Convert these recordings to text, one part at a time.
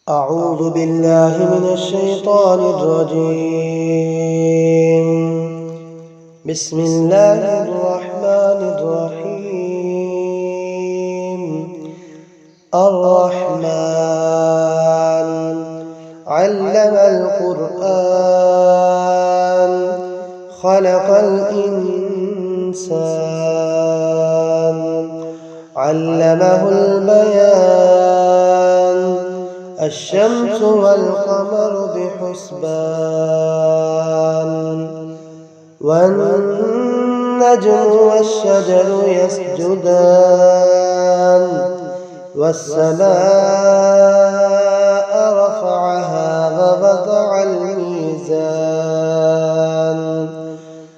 أعوذ بالله من الشيطان الرجيم. بسم الله الرحمن الرحيم. الرحمن علم القرآن خلق الإنسان علمه البيان الشمس والقمر بحسبان والنجم والشجر يسجدان والسماء رفعها ووضع الميزان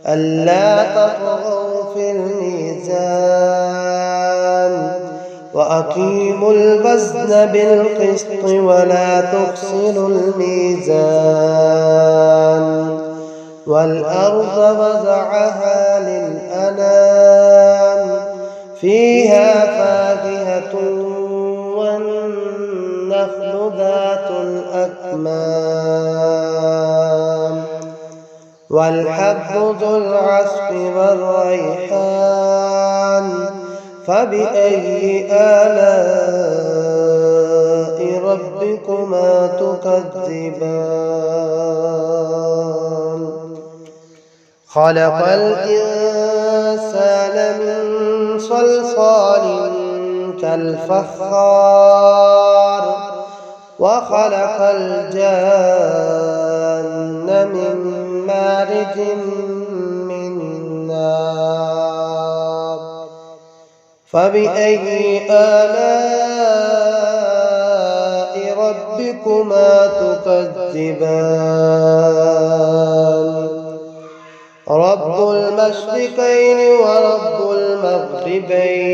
ألا تطغوا في الميزان وأقيموا الوزن بالقسط ولا تخسروا الميزان والأرض وضعها للأنام فيها فاكهة والنخل ذات الأكمام والحب ذو العصف والريحان فبأي آلاء ربكما تكذبان خلق الإنسان من صلصال كالفخار وخلق الجان من مارج من نار فبأي آلاء ربكما تكذبان رب المشرقين ورب المغربين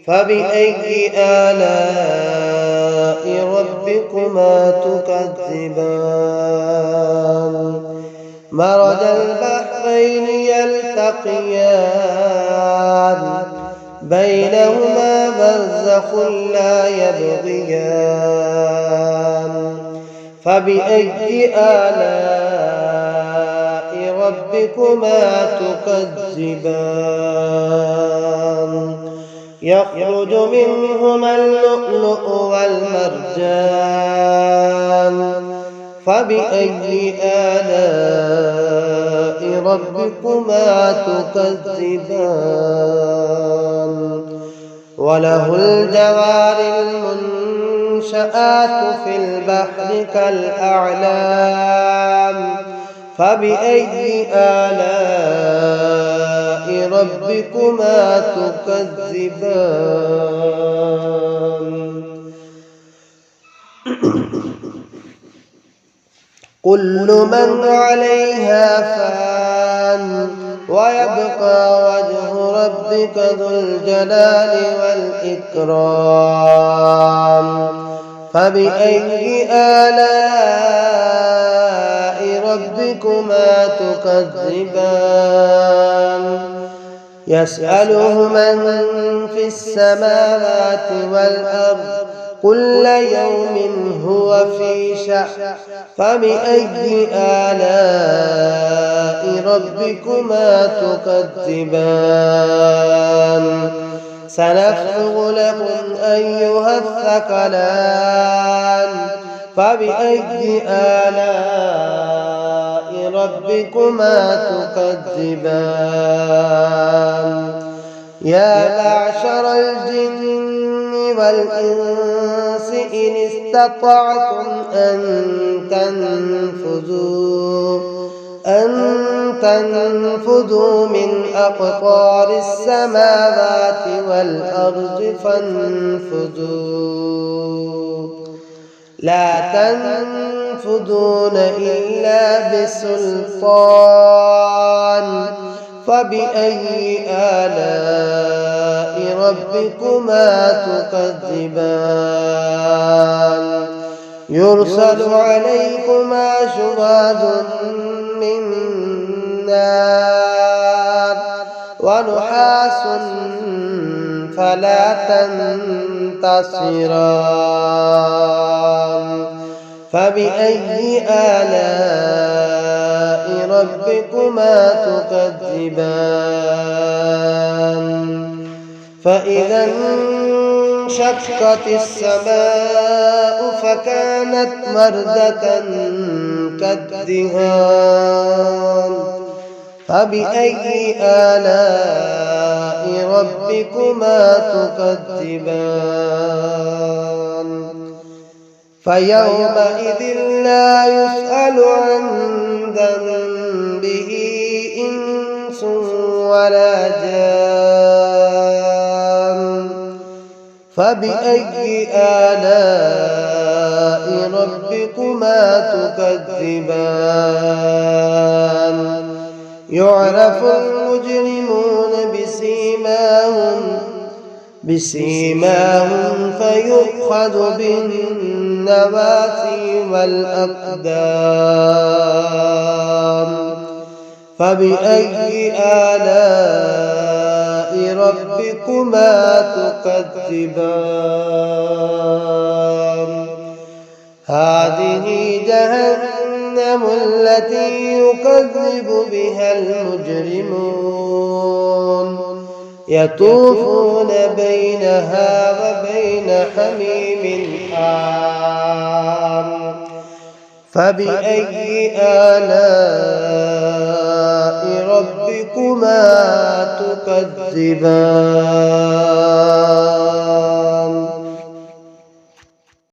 فبأي آلاء ربكما تكذبان مرج البحرين يلتقيان بينهما برزخ لا يبغيان فبأي آلاء ربكما تكذبان يخرج منهما اللؤلؤ والمرجان فبأي آلاء ربكما تكذبان وله الجوار المنشآت في البحر كالأعلام فبأي آلاء ربكما تكذبان كل من عليها فان ويبقى وجه ربك ذو الجلال والإكرام فبأي آلاء ربكما تكذبان يسأله من في السماوات والأرض كل يوم هو في شأن فبأي آلاء ربكما تكذبان سنفرغ لكم أيها الثقلان فبأي آلاء ربكما تكذبان يا معشر الجن والإنس إن استطعتم أن تنفذوا من أقطار السماوات والأرض فانفذوا لا تنفذون إلا بسلطان فبأي آلاء ربكما تكذبان يرسل عليكما شواظ من نار ونحاس فلا تنتصران فبأي آلاء ربكما تكذبان فإذا انشقت السماء فكانت وردة كالدهان فبأي آلاء ربكما تكذبان فيومئذ لا يسأل عن ذنبه إنس ولا جان فبأي آلاء ربكما تكذبان يعرف المجرمون بسيماهم فيؤخذ بالنواصي والأقدام فبأي آلاء ربكما تكذبان هذه جهنم التي يكذب بها المجرمون يطوفون بينها وبين حميم آن فبأي آلاء ربكما تكذبان